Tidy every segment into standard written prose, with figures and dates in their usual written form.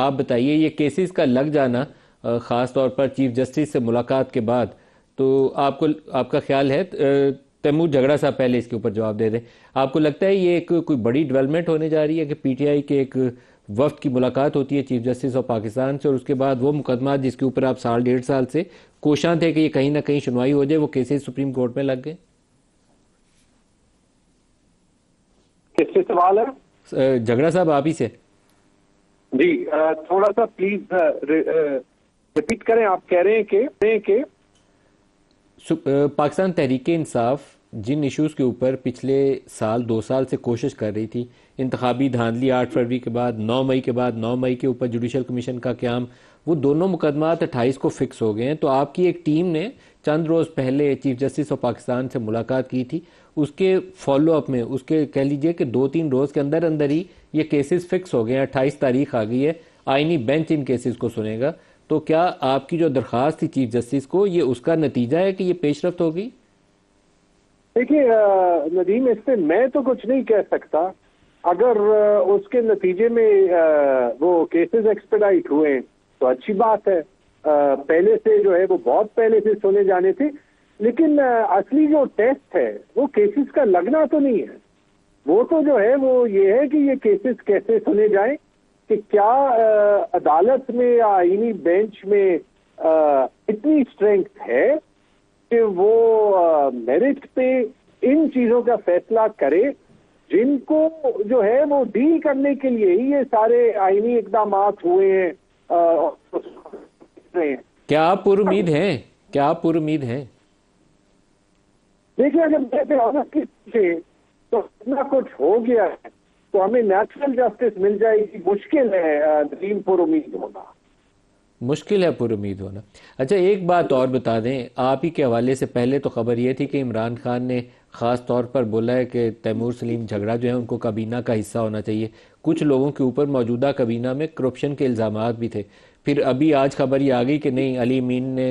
आप बताइए, ये केसेस का लग जाना ख़ास तौर पर चीफ जस्टिस से मुलाकात के बाद, तो आपको आपका ख्याल है, तैमूर झगड़ा साहब पहले इसके ऊपर जवाब दे दें, आपको लगता है ये एक कोई बड़ी डेवलपमेंट होने जा रही है कि पीटीआई के एक वफ्द की मुलाकात होती है चीफ जस्टिस ऑफ पाकिस्तान से और उसके बाद वो मुकदमा जिसके ऊपर आप साल डेढ़ साल से कोशां थे कि ये कहीं ना कहीं सुनवाई हो जाए, वो केसेस सुप्रीम कोर्ट में लग गए? किससे सवाल है? झगड़ा साहब आप ही से। जी, थोड़ा सा प्लीज रिपीट करें। आप कह रहे हैं कि पाकिस्तान तहरीक-ए-इंसाफ जिन इश्यूज़ के ऊपर पिछले साल 2 साल से कोशिश कर रही थी, इंतखाबी धांधली 8 फरवरी के बाद, 9 मई के बाद, 9 मई के ऊपर जुडिशल कमीशन का क़याम, वो दोनों मुकदमात 28 को फिक्स हो गए हैं। तो आपकी एक टीम ने चंद रोज़ पहले चीफ जस्टिस ऑफ पाकिस्तान से मुलाकात की थी। उसके फॉलोअप में, उसके कह लीजिए कि 2-3 रोज़ के अंदर अंदर ही ये केसेस फिक्स हो गए हैं। 28 तारीख आ गई है, आईनी बेंच इन केसेस को सुनेगा। तो क्या आपकी जो दरख्वास्त थी चीफ जस्टिस को, ये उसका नतीजा है कि ये पेशरफ्त होगी? देखिए नदीम, इस पे मैं तो कुछ नहीं कह सकता। अगर उसके नतीजे में वो केसेस एक्सपेडाइट हुए तो अच्छी बात है। पहले से जो है वो बहुत पहले से सुने जाने थे, लेकिन असली जो टेस्ट है वो केसेस का लगना तो नहीं है। वो तो जो है वो ये है कि ये केसेस कैसे सुने जाएं, कि क्या अदालत में या आईनी बेंच में इतनी स्ट्रेंथ है कि वो मेरिट पे इन चीजों का फैसला करे जिनको जो है वो डील करने के लिए ही ये सारे आईनी इकदाम हुए हैं। क्या आप पुरुमीद हैं? क्या आप पुरुमीद हैं? देखिए, अगर मैं ऑनेस्टली से तो इतना कुछ हो गया है तो हमें नेचुरल जस्टिस मिल जाएगी। मुश्किल है नदीम पुरुमीद होना। मुश्किल है पुरुमीद होना। अच्छा, एक बात और बता दें, आप ही के हवाले से पहले तो खबर ये थी कि इमरान खान ने ख़ास तौर पर बोला है कि तैमूर सलीम झगड़ा जो है उनको काबीना का हिस्सा होना चाहिए। कुछ लोगों के ऊपर मौजूदा काबीना में करप्शन के इल्ज़ामात भी थे। फिर अभी आज खबर ये आ गई कि नहीं, अली अमीन ने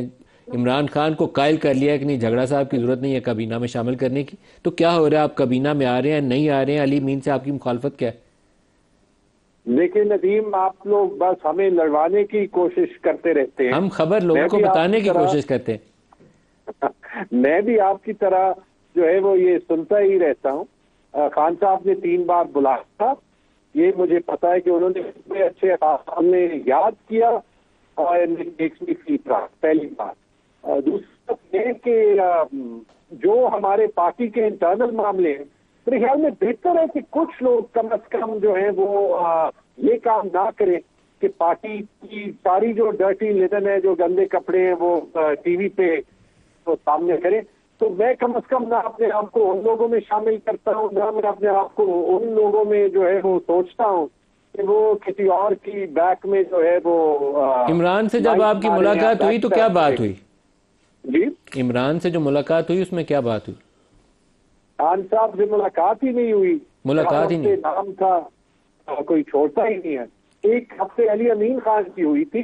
इमरान खान को कायल कर लिया है कि नहीं, झगड़ा साहब की ज़रूरत नहीं है काबीना में शामिल करने की। तो क्या हो रहा है, आप काबीना में आ रहे हैं, नहीं आ रहे हैं? अली अमीन से आपकी मुखालफत क्या है? देखिए नदीम, आप लोग बस हमें लड़वाने की कोशिश करते रहते हैं। हम खबर लोगों को बताने की कोशिश करते हैं। मैं भी आपकी तरह जो है वो ये सुनता ही रहता हूँ। खान साहब ने 3 बार बुलाया था, ये मुझे पता है कि उन्होंने इतने अच्छे हमने याद किया और पहली बात। दूसरा ये कि जो हमारे पार्टी के इंटरनल मामले हैं, मेरे ख्याल में बेहतर है कि कुछ लोग कम से कम जो है वो ये काम ना करें कि पार्टी की सारी जो डर्टी लिनन है, जो गंदे कपड़े हैं, वो टीवी पे तो सामने करें। तो मैं कम से कम ना अपने आप को उन लोगों में शामिल करता हूँ, ना मैं अपने आप को उन लोगों में जो है वो सोचता हूँ कि वो किसी और की बैक में जो है वो इमरान से जब आपकी मुलाकात हुई तो क्या बात हुई? जी, इमरान से जो मुलाकात हुई उसमें क्या बात हुई? खान साहब से मुलाकात ही नहीं हुई। मुलाकात ही नहीं? नाम था कोई छोड़ता ही नहीं है। एक हफ्ते अली अमीन खान की हुई थी,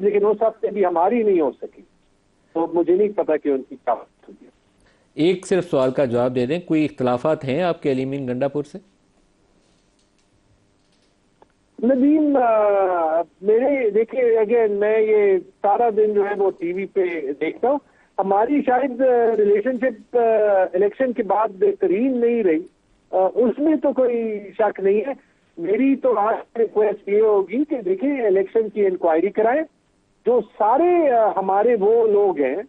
लेकिन उस हफ्ते भी हमारी नहीं हो सकी। तो मुझे नहीं पता कि उनकी क्या बात हुई। एक सिर्फ सवाल का जवाब दे दें, कोई इख्तलाफात हैं आपके अली अमीन गंडापुर से? नदीम, मेरे देखिए अगेन मैं ये सारा दिन जो है वो टीवी पे देखता हूँ। हमारी शायद रिलेशनशिप इलेक्शन के बाद बेहतरीन नहीं रही, उसमें तो कोई शक नहीं है। मेरी तो आज रिक्वेस्ट ये होगी कि देखिए इलेक्शन की इंक्वायरी कराएं। जो सारे हमारे वो लोग हैं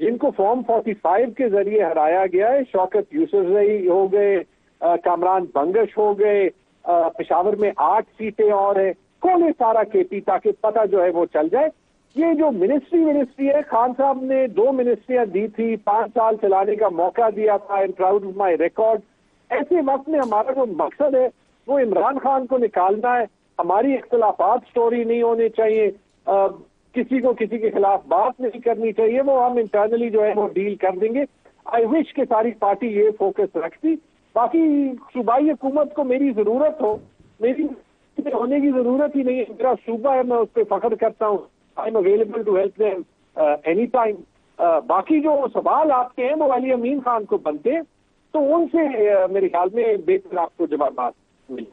जिनको फॉर्म 45 के जरिए हराया गया है, शौकत यूसुफजई हो गए, कामरान बंगश हो गए, पेशावर में 8 सीटें और है, खोले सारा केपी ताकि पता जो है वो चल जाए। ये जो मिनिस्ट्री है, खान साहब ने 2 मिनिस्ट्रियां दी थी, 5 साल चलाने का मौका दिया था। I am proud of my record. ऐसे वक्त में हमारा जो मकसद है वो इमरान खान को निकालना है। हमारी इख्तलाफात स्टोरी नहीं होने चाहिए, किसी को किसी के खिलाफ बात नहीं करनी चाहिए, वो हम इंटरनली जो है वो डील कर देंगे। आई विश कि सारी पार्टी ये फोकस रखती। बाकी सूबाई हुकूमत को मेरी जरूरत हो, मेरी होने की जरूरत ही नहीं है। मेरा सूबा है, मैं उस पर फख्र करता हूँ। I am available to help them any time. बाकी जो सवाल आपके हैं वो अली अमीन खान को बनते, तो उनसे मेरे ख्याल में बेहतर आपको जवाब मिले।